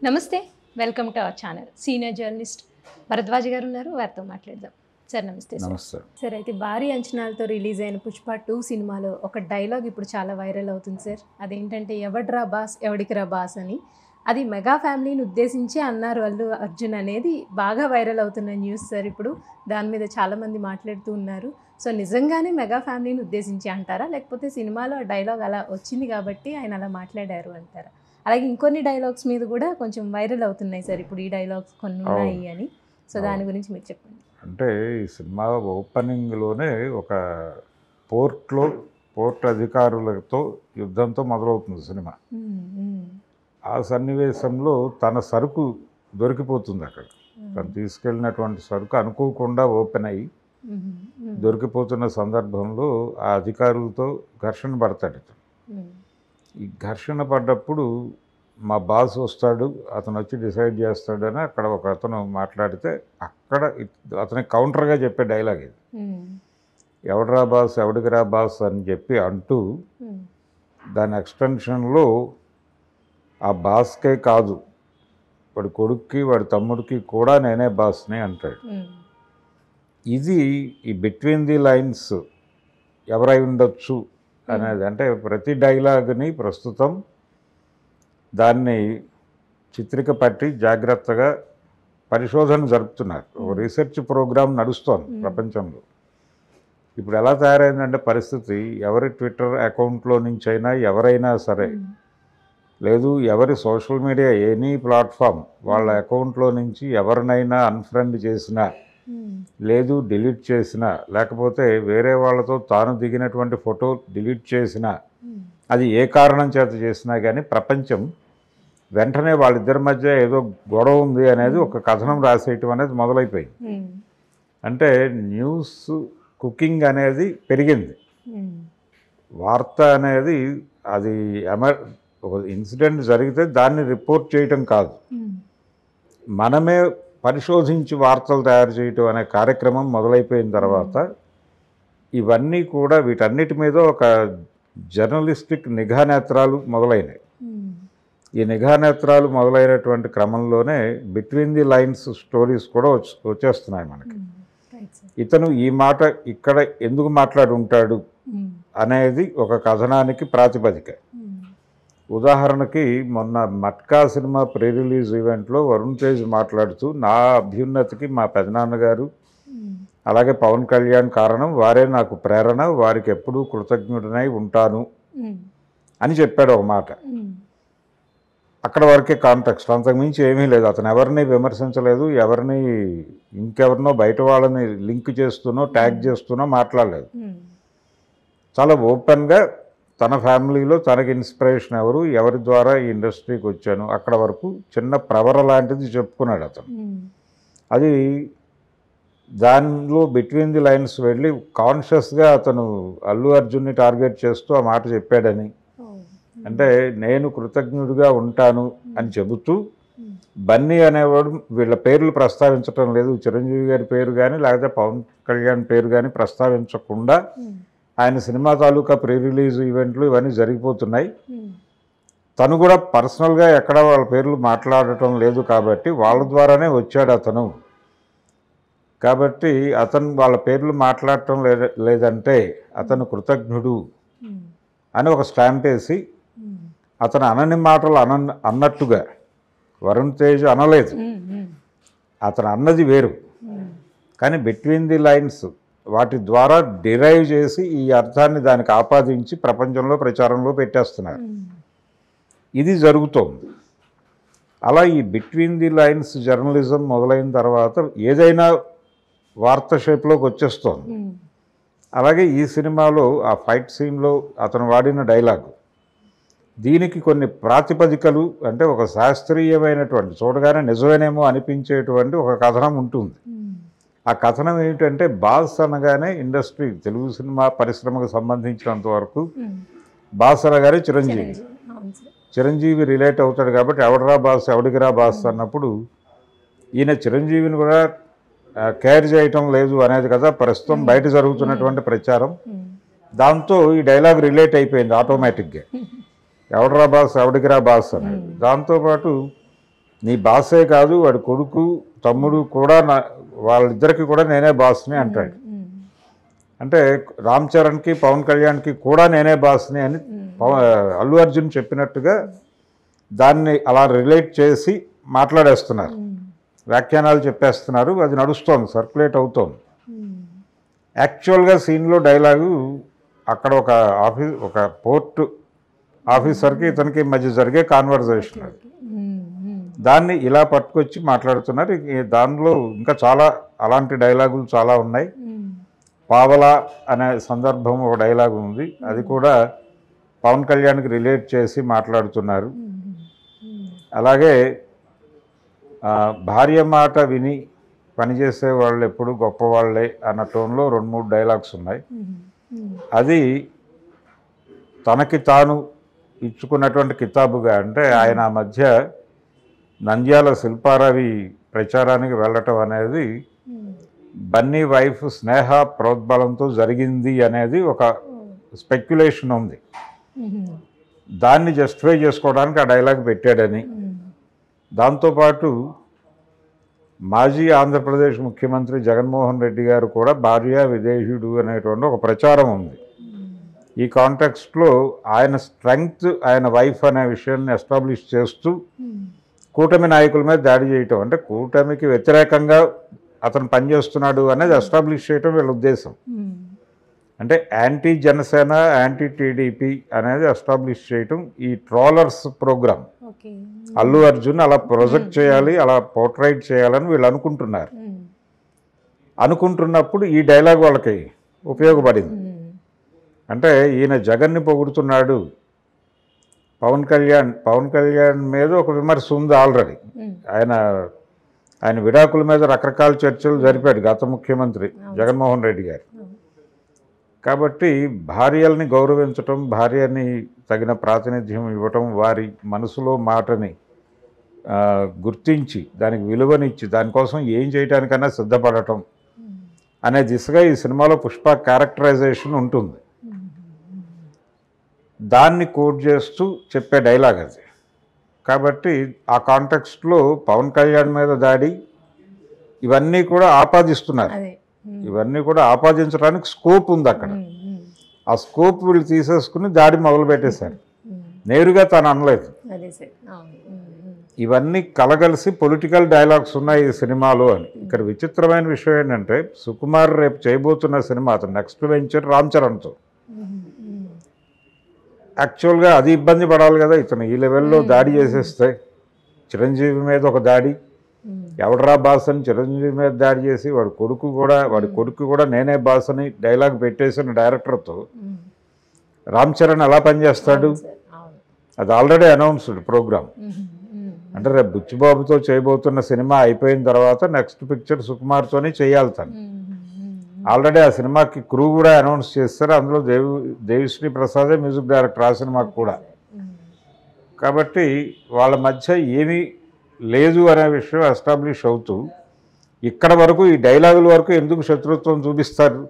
నమస్తే, welcome to our channel. Senior journalist Bharadwaj గారు ఉన్నారు, వారితో మాట్లాడదాం. సార్ నమస్తే. సార్ అయితే భారీ అంచనాలతో రిలీజ్ అయిన పుష్ప 2 సినిమాలో ఒక డైలాగ్ ఇప్పుడు చాలా వైరల్ అవుతుంది సార్. అదేంటంటే ఎవడ్రా బాస్ ఎవడికిరా బాస్ అని. అది మెగా ఫ్యామిలీని ఉద్దేశించి అన్నారు అల్లు అర్జున్ అనేది బాగా వైరల్ అవుతున్న న్యూస్ సార్. ఇప్పుడు దాని మీద చాలామంది మాట్లాడుతూ ఉన్నారు. సో నిజంగానే మెగా ఫ్యామిలీని ఉద్దేశించి అంటారా, లేకపోతే సినిమాలో ఆ డైలాగ్ అలా వచ్చింది కాబట్టి ఆయన అలా మాట్లాడారు అంటారా? అలాగే ఇంకొన్ని డైలాగ్స్ మీద కూడా కొంచెం వైరల్ అవుతున్నాయి సార్ ఇప్పుడు, ఈ డైలాగ్స్ కొన్ని ఉన్నాయి అని. సో దాని గురించి మీరు చెప్పండి. అంటే ఈ సినిమా ఓపెనింగ్లోనే ఒక పోర్ట్ అధికారులతో యుద్ధంతో మొదలవుతుంది సినిమా. ఆ సన్నివేశంలో తన సరుకు దొరికిపోతుంది. అక్కడ తను తీసుకెళ్ళినటువంటి సరుకు అనుకోకుండా ఓపెన్ అయ్యి దొరికిపోతున్న సందర్భంలో ఆ అధికారులతో ఘర్షణ పడతాడు. ఈ ఘర్షణ పడ్డప్పుడు మా బాస్ వస్తాడు, అతను వచ్చి డిసైడ్ చేస్తాడని అక్కడ ఒక అతను మాట్లాడితే అక్కడ అతనికి కౌంటర్గా చెప్పే డైలాగ్ ఇది. ఎవడరా బాస్ ఎవడికిరా బాస్ అని చెప్పి అంటూ దాని ఎక్స్టెన్షన్లో ఆ బాస్కే కాదు, వాడి కొడుక్కి వాడి తమ్ముడికి కూడా నేనే బాస్ని అంటాడు. ఇది ఈ బిట్వీన్ ది లైన్స్ ఎవరై ఉండొచ్చు అనేది. అంటే ప్రతి డైలాగ్ని ప్రస్తుతం దాన్ని చిత్రిక పట్టి జాగ్రత్తగా పరిశోధన జరుపుతున్నారు. ఒక రీసెర్చ్ ప్రోగ్రామ్ నడుస్తోంది ప్రపంచంలో. ఇప్పుడు ఎలా తయారైందంటే పరిస్థితి, ఎవరి ట్విట్టర్ అకౌంట్లో నుంచి అయినా ఎవరైనా సరే, లేదు ఎవరి సోషల్ మీడియా ఎనీ ప్లాట్ఫామ్ వాళ్ళ అకౌంట్లో నుంచి ఎవరినైనా అన్ఫ్రెండ్ చేసినా, లేదు డిలీట్ చేసినా, లేకపోతే వేరే వాళ్ళతో తాను దిగినటువంటి ఫోటో డిలీట్ చేసినా, అది ఏ కారణం చేత చేసినా కానీ ప్రపంచం వెంటనే వాళ్ళిద్దరి మధ్య ఏదో గొడవ ఉంది అనేది ఒక కథనం రాసేయటం అనేది మొదలైపోయింది. అంటే న్యూస్ కుకింగ్ అనేది పెరిగింది. వార్త అనేది అది ఒక ఇన్సిడెంట్ జరిగితే దాన్ని రిపోర్ట్ చేయటం కాదు, మనమే పరిశోధించి వార్తలు తయారు చేయటం అనే కార్యక్రమం మొదలైపోయిన తర్వాత ఇవన్నీ కూడా వీటన్నిటి మీద ఒక జర్నలిస్టిక్ నిఘానేత్రాలు మొదలైనవి. ఈ నిఘానేత్రాలు మొదలైనటువంటి క్రమంలోనే బిట్వీన్ ది లైన్స్ స్టోరీస్ కూడా వచ్చేస్తున్నాయి మనకి. ఇతను ఈ మాట ఇక్కడ ఎందుకు మాట్లాడి ఉంటాడు అనేది ఒక కథనానికి ప్రాతిపదిక. ఉదాహరణకి మొన్న మట్కా సినిమా ప్రీ రిలీజ్ ఈవెంట్లో వరుణ్ తేజ్ మాట్లాడుతూ నా అభ్యున్నతికి మా పెదనాన్నగారు అలాగే పవన్ కళ్యాణ్ కారణం, వారే నాకు ప్రేరణ, వారికి ఎప్పుడూ కృతజ్ఞుడినై ఉంటాను అని చెప్పాడు ఒక మాట. అక్కడ వరకే కాంటెక్స్ట్, అంతకుమించి ఏమీ లేదు. అతను ఎవరిని విమర్శించలేదు, ఎవరిని ఇంకెవరినో బయట వాళ్ళని లింక్ చేస్తూనో ట్యాగ్ చేస్తూనో మాట్లాడలేదు. చాలా ఓపెన్గా తన ఫ్యామిలీలో తనకి ఇన్స్పిరేషన్ ఎవరి ద్వారా ఈ ఇండస్ట్రీకి వచ్చాను అక్కడ వరకు చిన్న ప్రవర లాంటిది చెప్పుకున్నాడు అతను. అది దానిలో బిట్వీన్ ది లైన్స్ వెళ్ళి కాన్షియస్గా అతను అల్లు అర్జున్ని టార్గెట్ చేస్తూ ఆ మాట చెప్పాడని, అంటే నేను కృతజ్ఞుడిగా ఉంటాను అని చెబుతూ బన్నీ అనేవాడు వీళ్ళ పేర్లు ప్రస్తావించటం లేదు, చిరంజీవి గారి పేరు కానీ లేకపోతే పవన్ కళ్యాణ్ పేరు కానీ ప్రస్తావించకుండా ఆయన సినిమా తాలూకా ప్రీ రిలీజ్ ఈవెంట్లు ఇవన్నీ జరిగిపోతున్నాయి. తను కూడా పర్సనల్గా ఎక్కడ వాళ్ళ పేర్లు మాట్లాడటం లేదు కాబట్టి వాళ్ళ ద్వారానే వచ్చాడు అతను. కాబట్టి అతను వాళ్ళ పేర్లు మాట్లాడటం లేదంటే అతను కృతజ్ఞుడు అని ఒక స్టాంప్ వేసి అతను అనని మాటలు అన్నట్టుగా వరుణ్ తేజ్ అనలేదు, అతను అన్నది వేరు. కానీ బిట్వీన్ ది లైన్స్ వాటి ద్వారా డిరైవ్ చేసి ఈ అర్థాన్ని దానికి ఆపాదించి ప్రపంచంలో ప్రచారంలో పెట్టేస్తున్నారు. ఇది జరుగుతోంది. అలా ఈ బిట్వీన్ ది లైన్స్ జర్నలిజం మొదలైన తర్వాత ఏదైనా వార్త షేప్లోకి వచ్చేస్తోంది. అలాగే ఈ సినిమాలో ఆ ఫైట్ సీన్లో అతను వాడిన డైలాగు, దీనికి కొన్ని ప్రాతిపదికలు, అంటే ఒక శాస్త్రీయమైనటువంటి చూడగానే నిజమేనేమో అనిపించేటువంటి ఒక కథనం ఉంటుంది. ఆ కథనం ఏమిటంటే, బాస్ అనగానే ఇండస్ట్రీ తెలుగు సినిమా పరిశ్రమకు సంబంధించినంత వరకు బాస్ అనగానే చిరంజీవి రిలేట్ అవుతాడు కాబట్టి ఎవడరా బాస్ ఎవడికిరా బాస్ అన్నప్పుడు ఈయన చిరంజీవిని కూడా కేర్ చేయటం లేదు అనేది కదా ప్రస్తుతం బయట జరుగుతున్నటువంటి ప్రచారం. దాంతో ఈ డైలాగ్ రిలేట్ అయిపోయింది ఆటోమేటిక్గా, ఎవడరా బాస్ ఎవడికిరా బాస్ అనేది. దాంతోపాటు నీ బాసే కాదు వాడి కొడుకు తమ్ముడు కూడా వాళ్ళిద్దరికి కూడా నేనే బాస్ని అంటాడు. అంటే రామ్ చరణ్కి పవన్ కళ్యాణ్కి కూడా నేనే బాస్ని అని అల్లు అర్జున్ చెప్పినట్టుగా దాన్ని అలా రిలేట్ చేసి మాట్లాడేస్తున్నారు, వ్యాఖ్యానాలు చెప్పేస్తున్నారు. అది నడుస్తోంది, సర్క్యులేట్ అవుతోంది. యాక్చువల్గా సీన్లో డైలాగు అక్కడ ఒక పోర్ట్ ఆఫీసర్కి ఇతనికి మధ్య జరిగే కాన్వర్జేషన్ అది. దాన్ని ఇలా పట్టుకొచ్చి మాట్లాడుతున్నారు. దానిలో ఇంకా చాలా అలాంటి డైలాగులు చాలా ఉన్నాయి. పావలా అనే సందర్భం ఒక డైలాగ్ ఉంది, అది కూడా పవన్ కళ్యాణ్కి రిలేట్ చేసి మాట్లాడుతున్నారు. అలాగే భార్య మాట విని పనిచేసే వాళ్ళు ఎప్పుడు గొప్పవాళ్లే అన్న టోన్లో 2-3 డైలాగ్స్ ఉన్నాయి. అది తనకి తాను ఇచ్చుకున్నటువంటి కితాబుగా, అంటే ఆయన మధ్య నంద్యాల శిల్పారావి ప్రచారానికి వెళ్ళటం అనేది బన్నీ వైఫ్ స్నేహ ప్రోద్బలంతో జరిగింది అనేది ఒక స్పెక్యులేషన్ ఉంది. దాన్ని జస్టిఫై చేసుకోవడానికి ఆ డైలాగ్ పెట్టాడని, దాంతోపాటు మాజీ ఆంధ్రప్రదేశ్ ముఖ్యమంత్రి జగన్మోహన్ రెడ్డి గారు కూడా భార్య విదేశీయుడు అనేటువంటి ఒక ప్రచారం ఉంది. ఈ కాంటెక్స్ట్లో ఆయన స్ట్రెంగ్త్, ఆయన వైఫ్ అనే విషయాన్ని ఎస్టాబ్లిష్ చేస్తూ కూటమి నాయకుల మీద దాడి చేయటం, అంటే కూటమికి వ్యతిరేకంగా అతను పనిచేస్తున్నాడు అనేది ఎస్టాబ్లిష్ చేయటం వీళ్ళ ఉద్దేశం. అంటే యాంటీ జనసేన, యాంటీ టీడీపీ అనేది ఎస్టాబ్లిష్ చేయటం ఈ ట్రోలర్స్ ప్రోగ్రామ్. అల్లు అర్జున్ అలా ప్రొజెక్ట్ చేయాలి, అలా పోర్ట్రైట్ చేయాలని వీళ్ళు అనుకుంటున్నప్పుడు ఈ డైలాగ్ వాళ్ళకి ఉపయోగపడింది. అంటే ఈయన జగన్ని పొగుడుతున్నాడు, పవన్ కళ్యాణ్ మీద ఒక విమర్శ ఉంది ఆల్రెడీ. ఆయన విడాకుల మీద రకరకాల చర్చలు జరిపాడు గత ముఖ్యమంత్రి జగన్మోహన్ రెడ్డి గారు. కాబట్టి భార్యల్ని గౌరవించటం, భార్యని తగిన ప్రాతినిధ్యం ఇవ్వటం, వారి మనసులో మాటని గుర్తించి దానికి విలువనిచ్చి దానికోసం ఏం చేయడానికైనా సిద్ధపడటం అనే దిశగా ఈ సినిమాలో పుష్ప క్యారెక్టరైజేషన్ ఉంటుంది. దాన్ని కోట్ చేస్తూ చెప్పే డైలాగ్ అది. కాబట్టి ఆ కాంటెక్స్ట్లో పవన్ కళ్యాణ్ మీద దాడి ఇవన్నీ కూడా ఆపాదిస్తున్నారు. ఇవన్నీ కూడా ఆపాదించడానికి స్కోప్ ఉంది అక్కడ. ఆ స్కోప్ వీళ్ళు తీసేసుకుని దాడి మొదలు పెట్టేశారు. నేరుగా తను అనలేదు. ఇవన్నీ కలగలిసి పొలిటికల్ డైలాగ్స్ ఉన్నాయి ఈ సినిమాలో అని. ఇక్కడ విచిత్రమైన విషయం ఏంటంటే సుకుమార్ రేపు చేయబోతున్న సినిమా అతను నెక్స్ట్ వెంచర్ రామ్ చరణ్తో. యాక్చువల్గా అది ఇబ్బంది పడాలి కదా, ఇతను ఈ లెవెల్లో దాడి చేసేస్తే. చిరంజీవి మీద ఒక దాడి, ఎవడరా బాస్ అని చిరంజీవి మీద దాడి చేసి వాడి కొడుకు కూడా నేనే బాస్ అని డైలాగ్ పెట్టేసిన డైరెక్టర్తో రామ్ చరణ్ ఎలా పనిచేస్తాడు? అది ఆల్రెడీ అనౌన్స్డ్ ప్రోగ్రామ్. అంటే రేపు బుచ్చిబాబుతో చేయబోతున్న సినిమా అయిపోయిన తర్వాత నెక్స్ట్ పిక్చర్ సుకుమార్తోనే చేయాలి తను. ఆల్రెడీ ఆ సినిమాకి క్రూ కూడా అనౌన్స్ చేస్తారు. అందులో దేవిశ్రీ ప్రసాదే మ్యూజిక్ డైరెక్టర్ ఆ సినిమాకి కూడా. కాబట్టి వాళ్ళ మధ్య ఏమీ లేదు అనే విషయం ఎస్టాబ్లిష్ అవుతూ ఇక్కడ వరకు ఈ డైలాగుల వరకు ఎందుకు శత్రుత్వం చూపిస్తారు?